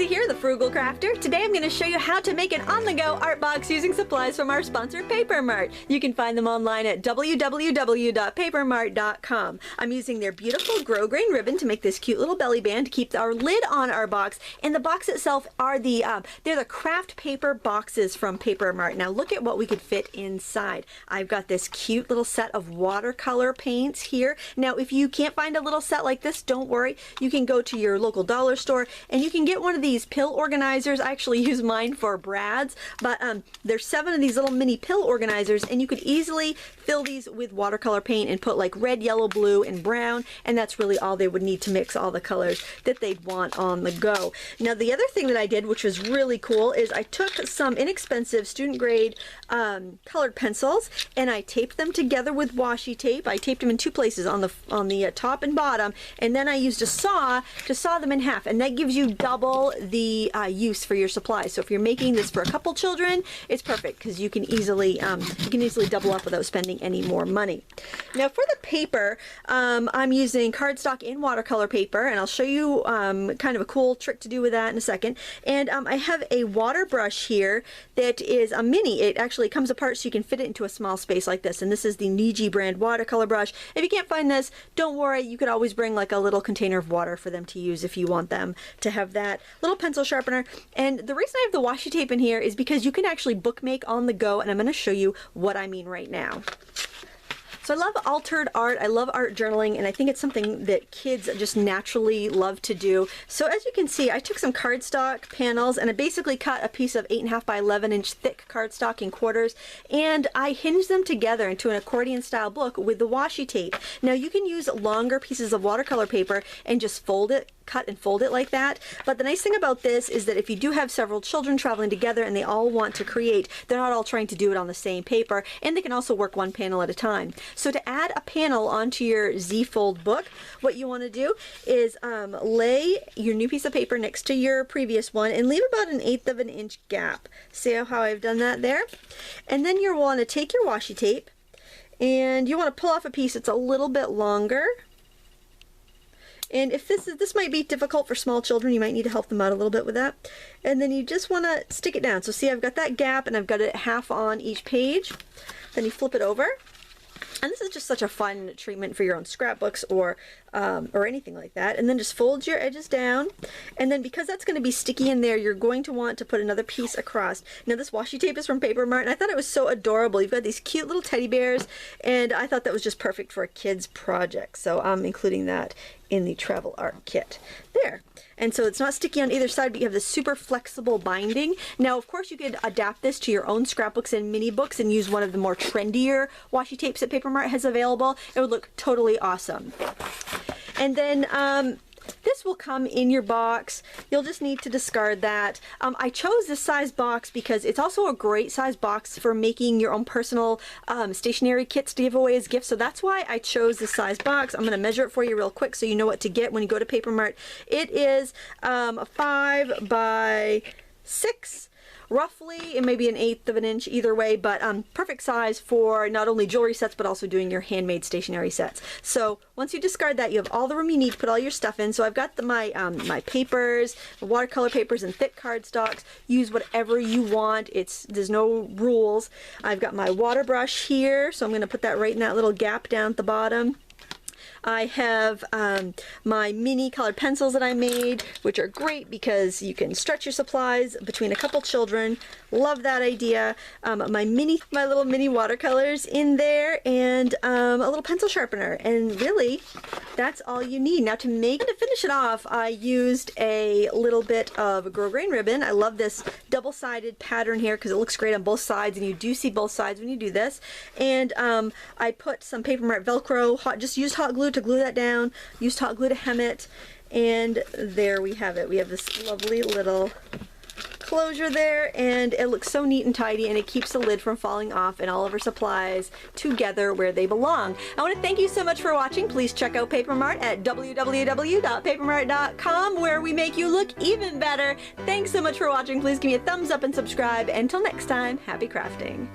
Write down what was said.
Lindsay here, the Frugal Crafter. Today I'm going to show you how to make an on-the-go art box using supplies from our sponsor, Paper Mart. You can find them online at www.papermart.com. I'm using their beautiful grosgrain ribbon to make this cute little belly band to keep our lid on our box. And the box itself are they're the craft paper boxes from Paper Mart. Now look at what we could fit inside. I've got this cute little set of watercolor paints here. Now if you can't find a little set like this, don't worry. You can go to your local dollar store and you can get one of these pill organizers. I actually use mine for Brad's, but there's 7 of these little mini pill organizers, and you could easily fill these with watercolor paint and put like red, yellow, blue, and brown, and that's really all they would need to mix all the colors that they'd want on the go. Now the other thing that I did, which was really cool, is I took some inexpensive student grade colored pencils and I taped them together with washi tape. I taped them in 2 places, on the top and bottom, and then I used a saw to saw them in half, and that gives you double the use for your supplies. So if you're making this for a couple children, it's perfect because you can easily double up without spending any more money. Now for the paper, I'm using cardstock and watercolor paper, and I'll show you kind of a cool trick to do with that in a second. And I have a water brush here that is a mini. It actually comes apart so you can fit it into a small space like this, and this is the Niji brand watercolor brush. If you can't find this, don't worry, you could always bring like a little container of water for them to use if you want them to have that little pencil sharpener. And the reason I have the washi tape in here is because you can actually bookmake on the go, and I'm going to show you what I mean right now. So I love altered art, I love art journaling, and I think it's something that kids just naturally love to do. So as you can see, I took some cardstock panels and I basically cut a piece of 8.5 by 11 inch thick cardstock in quarters, and I hinged them together into an accordion style book with the washi tape. Now you can use longer pieces of watercolor paper and just cut and fold it like that, but the nice thing about this is that if you do have several children traveling together and they all want to create, they're not all trying to do it on the same paper, and they can also work one panel at a time. So to add a panel onto your Z-fold book, what you want to do is lay your new piece of paper next to your previous one and leave about 1/8 of an inch gap. See how I've done that there? And then you'll want to take your washi tape and you want to pull off a piece that's a little bit longer. And if this might be difficult for small children, you might need to help them out a little bit with that. And then you just want to stick it down. So see, I've got that gap and I've got it half on each page. Then you flip it over. And this is just such a fun treatment for your own scrapbooks or anything like that. And then just fold your edges down. And then because that's going to be sticky in there, you're going to want to put another piece across. Now this washi tape is from Paper Mart, and I thought it was so adorable. You've got these cute little teddy bears, and I thought that was just perfect for a kid's project. So I'm including that in the travel art kit. There. And so it's not sticky on either side, but you have this super flexible binding. Now, of course, you could adapt this to your own scrapbooks and mini books and use one of the more trendier washi tapes that Paper Mart has available. It would look totally awesome. And then this will come in your box. You'll just need to discard that. I chose this size box because it's also a great size box for making your own personal stationery kits to give away as gifts. So that's why I chose this size box. I'm going to measure it for you real quick so you know what to get when you go to Paper Mart. It is a 5 by 6. Roughly, it may be 1/8 of an inch either way, but perfect size for not only jewelry sets but also doing your handmade stationery sets. So once you discard that, you have all the room you need to put all your stuff in. So I've got my papers, watercolor papers, and thick cardstocks. Use whatever you want. There's no rules. I've got my water brush here, so I'm going to put that right in that little gap down at the bottom. I have my mini colored pencils that I made, which are great because you can stretch your supplies between a couple children. Love that idea. My little mini watercolors in there, and a little pencil sharpener. And really, that's all you need. Now to finish it off, I used a little bit of grosgrain ribbon. I love this double-sided pattern here because it looks great on both sides, and you do see both sides when you do this. And I put some Paper Mart Velcro, just used hot glue to glue that down, used hot glue to hem it, and there we have it. We have this lovely little closure there, and it looks so neat and tidy, and it keeps the lid from falling off and all of our supplies together where they belong. I want to thank you so much for watching. Please check out Paper Mart at www.papermart.com, where we make you look even better. Thanks so much for watching. Please give me a thumbs up and subscribe. Until next time, happy crafting.